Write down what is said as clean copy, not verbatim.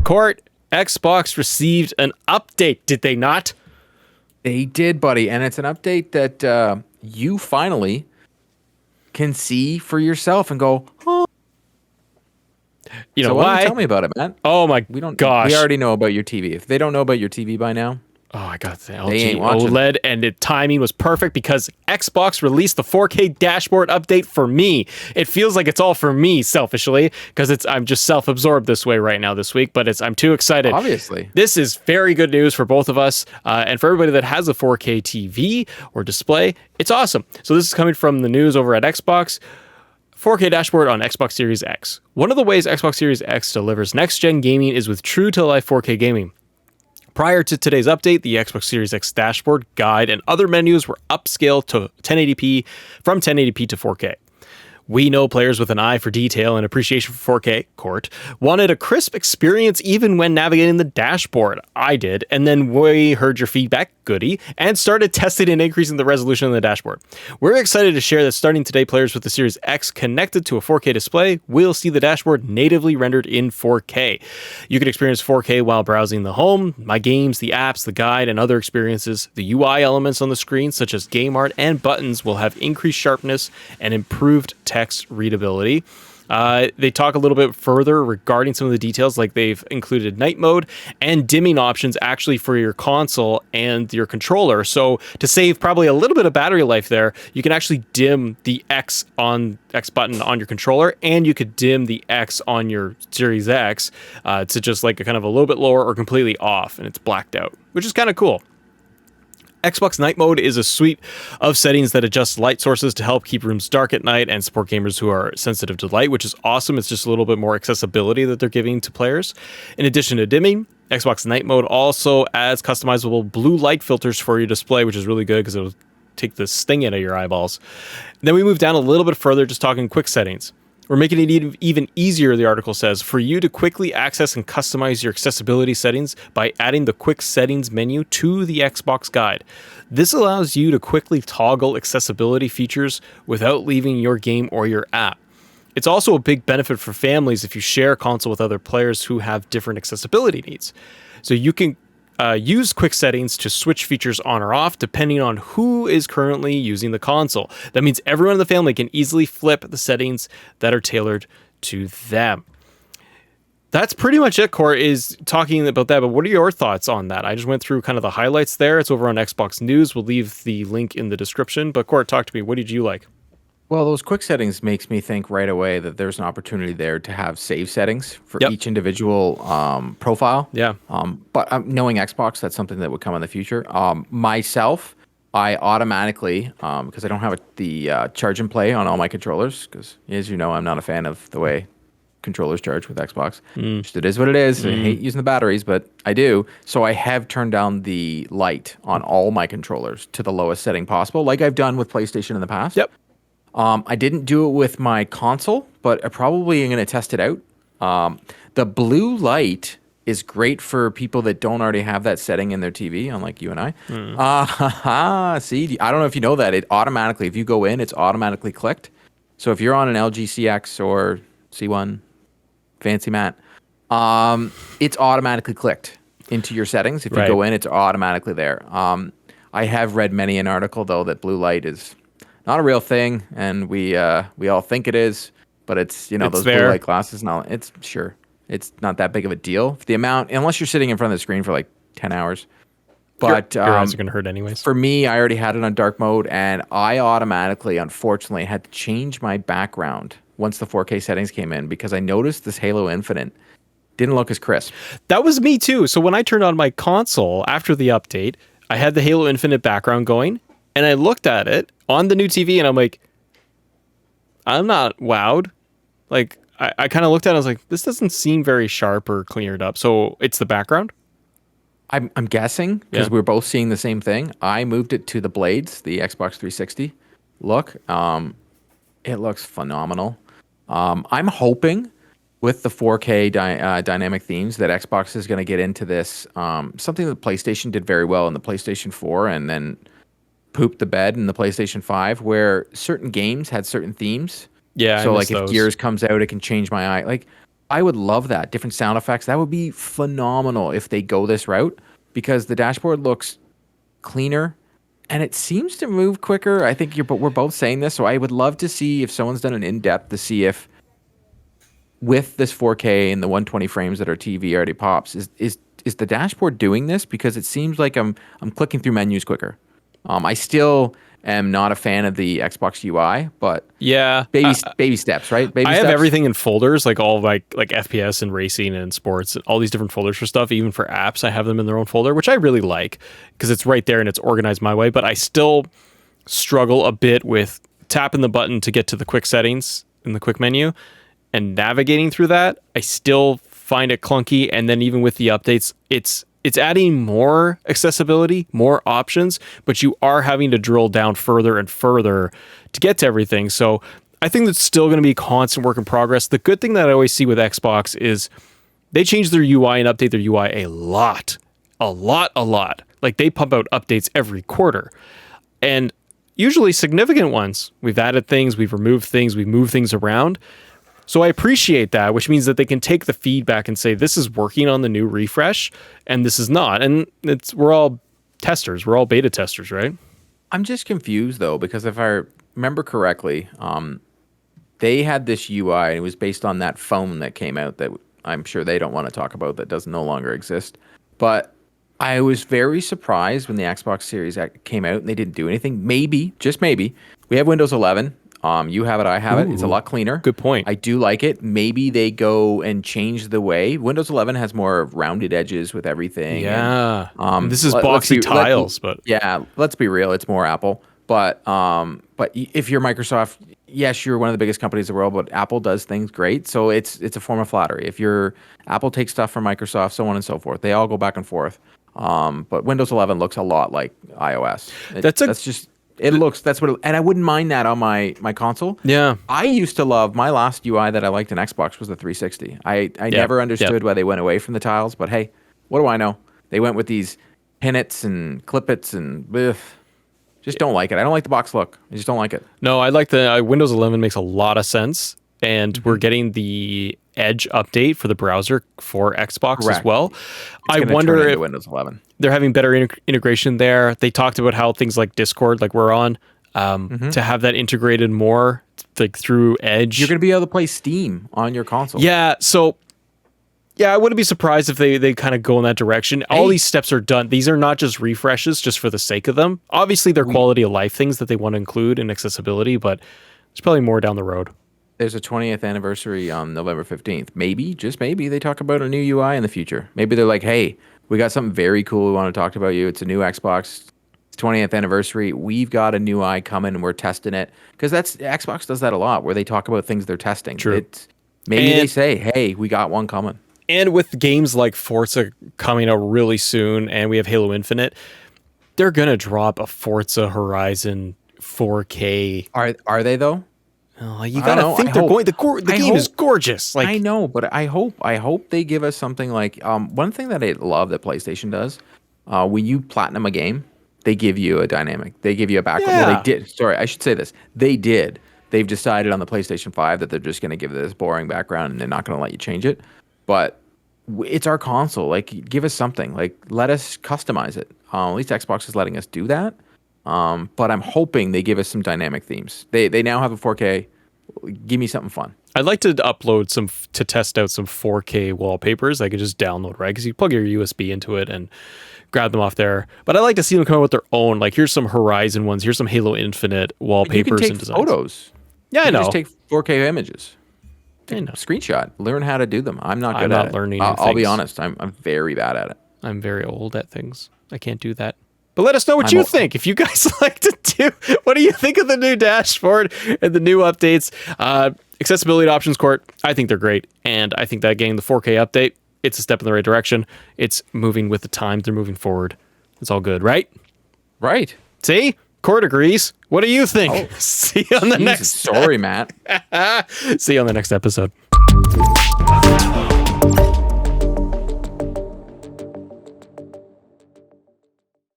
Court, Xbox received an update, did they not? They did, buddy. And it's an update that you finally can see for yourself and go, oh. You know so why? Why don't you tell me about it, man? Oh my gosh. We already know about your TV. If they don't know about your TV by now, oh, I got the they LG OLED, and the timing was perfect because Xbox released the 4K dashboard update for me. It feels like it's all for me, selfishly, because I'm just self-absorbed this way right now this week, but I'm too excited. Obviously. This is very good news for both of us, and for everybody that has a 4K TV or display. It's awesome. So this is coming from the news over at Xbox. 4K dashboard on Xbox Series X. One of the ways Xbox Series X delivers next-gen gaming is with true-to-life 4K gaming. Prior to today's update, the Xbox Series X dashboard, guide, and other menus were upscaled to 1080p from 1080p to 4K. We know players with an eye for detail and appreciation for 4K, Court, wanted a crisp experience even when navigating the dashboard. I did, and then we heard your feedback, goody, and started testing and increasing the resolution of the dashboard. We're excited to share that starting today, players with the Series X connected to a 4K display will see the dashboard natively rendered in 4K. You can experience 4K while browsing the home, my games, the apps, the guide, and other experiences. The UI elements on the screen, such as game art and buttons, will have increased sharpness and improved text readability. They talk a little bit further regarding some of the details, like they've included night mode and dimming options actually for your console and your controller. So to save probably a little bit of battery life there, you can actually dim the X button on your controller, and you could dim the X on your Series X to just like a kind of a little bit lower or completely off, and it's blacked out, which is kind of cool. Xbox Night Mode is a suite of settings that adjust light sources to help keep rooms dark at night and support gamers who are sensitive to light, which is awesome. It's just a little bit more accessibility that they're giving to players. In addition to dimming, Xbox Night Mode also adds customizable blue light filters for your display, which is really good because it'll take the sting out of your eyeballs. Then we move down a little bit further, just talking quick settings. We're making it even easier, the article says, for you to quickly access and customize your accessibility settings by adding the quick settings menu to the Xbox guide. This allows you to quickly toggle accessibility features without leaving your game or your app. It's also a big benefit for families if you share a console with other players who have different accessibility needs. So you can use quick settings to switch features on or off depending on who is currently using the console. That means everyone in the family can easily flip the settings that are tailored to them. That's pretty much it, Court, is talking about that. But what are your thoughts on that? I just went through kind of the highlights there. It's over on Xbox News. We'll leave the link in the description. But Court, talk to me. What did you like? Well, those quick settings makes me think right away that there's an opportunity there to have save settings for each individual profile. Yeah. But knowing Xbox, that's something that would come in the future. Myself, I automatically, because I don't have the charge and play on all my controllers, because as you know, I'm not a fan of the way controllers charge with Xbox. Just it is what it is. I hate using the batteries, but I do. So I have turned down the light on all my controllers to the lowest setting possible, like I've done with PlayStation in the past. Yep. I didn't do it with my console, but I probably am going to test it out. The blue light is great for people that don't already have that setting in their TV, unlike you and I. See, I don't know if you know that. It automatically, if you go in, it's automatically clicked. So if you're on an LG CX or C1 Fancy Matt, it's automatically clicked into your settings. If you go in, it's automatically there. I have read many an article, though, that blue light is not a real thing, and we all think it is, but it's those blue light glasses. No, it's not that big of a deal. The amount, unless you're sitting in front of the screen for like 10 hours. But your eyes are gonna hurt anyways. For me, I already had it on dark mode, and I automatically, unfortunately, had to change my background once the 4K settings came in because I noticed this Halo Infinite didn't look as crisp. That was me too. So when I turned on my console after the update, I had the Halo Infinite background going, and I looked at it on the new TV, and I'm like, I'm not wowed. Like, I kind of looked at it, I was like, this doesn't seem very sharp or cleared up. So it's the background? I'm guessing, because we're both seeing the same thing. I moved it to the blades, the Xbox 360 look. It looks phenomenal. I'm hoping with the 4K dynamic themes that Xbox is going to get into this. Something that PlayStation did very well in the PlayStation 4 and then pooped the bed in the PlayStation 5, where certain games had certain themes. Yeah. So like if Gears comes out, it can change my eye. Like I would love that. Different sound effects. That would be phenomenal if they go this route, because the dashboard looks cleaner and it seems to move quicker. I think we're both saying this, so I would love to see if someone's done an in-depth to see if with this 4K and the 120 frames that our TV already pops, is the dashboard doing this? Because it seems like I'm clicking through menus quicker. I still am not a fan of the Xbox UI, but Yeah, baby steps, right? Baby I have steps. everything in folders, like all like FPS and racing and sports, and all these different folders for stuff. Even for apps, I have them in their own folder, which I really like because it's right there and it's organized my way. But I still struggle a bit with tapping the button to get to the quick settings in the quick menu and navigating through that. I still find it clunky, and then even with the updates, it's adding more accessibility, more options, but you are having to drill down further and further to get to everything. So I think that's still going to be a constant work in progress. The good thing that I always see with Xbox is they change their UI and update their UI a lot. Like they pump out updates every quarter, and usually significant ones. We've added things, we've removed things, we've moved things around. So I appreciate that, which means that they can take the feedback and say, this is working on the new refresh and this is not. And we're all testers. We're all beta testers, right? I'm just confused though, because if I remember correctly, they had this UI and it was based on that phone that came out that I'm sure they don't want to talk about, that does no longer exist. But I was very surprised when the Xbox Series X came out and they didn't do anything. Maybe, just maybe. We have Windows 11. You have it, I have it. It's a lot cleaner. Good point. I do like it. Maybe they go and change the way. Windows 11 has more rounded edges with everything. Yeah. And, this is boxy tiles, but yeah, let's be real. It's more Apple. But if you're Microsoft, yes, you're one of the biggest companies in the world, but Apple does things great. So it's a form of flattery. If Apple takes stuff from Microsoft, so on and so forth. They all go back and forth. But Windows 11 looks a lot like iOS. And I wouldn't mind that on my console. Yeah. I used to love, my last UI that I liked in Xbox was the 360. I never understood why they went away from the tiles, but hey, what do I know? They went with these pinnets and clippets and just don't like it. I don't like the box look. I just don't like it. No, I like the Windows 11 makes a lot of sense. And we're getting the Edge update for the browser for Xbox Correct. as well. I wonder if Windows 11. they're having better integration there. They talked about how things like Discord, like we're on, to have that integrated more like through Edge. You're going to be able to play Steam on your console. Yeah, so I wouldn't be surprised if they kind of go in that direction. All these steps are done. These are not just refreshes just for the sake of them. Obviously, they're quality of life things that they want to include in accessibility, but there's probably more down the road. There's a 20th anniversary on November 15th. Maybe, just maybe, they talk about a new UI in the future. Maybe they're like, hey, we got something very cool we want to talk about you. It's a new Xbox. It's 20th anniversary. We've got a new UI coming and we're testing it. Because Xbox does that a lot, where they talk about things they're testing. True. Maybe they say, hey, we got one coming. And with games like Forza coming out really soon, and we have Halo Infinite, they're going to drop a Forza Horizon 4K. Are they, though? Oh, you gotta think they're going. The game is gorgeous. Like I know, but I hope they give us something like one thing that I love that PlayStation does. When you platinum a game, they give you a dynamic. They give you a background. Yeah. Well, they did. Sorry, I should say this. They did. They've decided on the PlayStation 5 that they're just going to give it this boring background and they're not going to let you change it. But it's our console. Like, give us something. Like, let us customize it. At least Xbox is letting us do that. But I'm hoping they give us some dynamic themes. They now have a 4K. Give me something fun. I'd like to upload to test out some 4K wallpapers I could just download, right? Because you plug your USB into it and grab them off there. But I like to see them come out with their own. Like, here's some Horizon ones. Here's some Halo Infinite wallpapers you can take and designs. Photos. Yeah, I know. Just take 4K images. I know. Screenshot. Learn how to do them. I'm not good I'm at not it. learning I'll be things. honest. I'm very bad at it. I'm very old at things. I can't do that. But let us know what you think. If you guys like to do, what do you think of the new dashboard and the new updates? Accessibility options court, I think they're great. And I think that getting the 4K update, it's a step in the right direction. It's moving with the times. They're moving forward. It's all good, right? Right. See? Court agrees. What do you think? See you on the next. Sorry, Matt. See you on the next episode.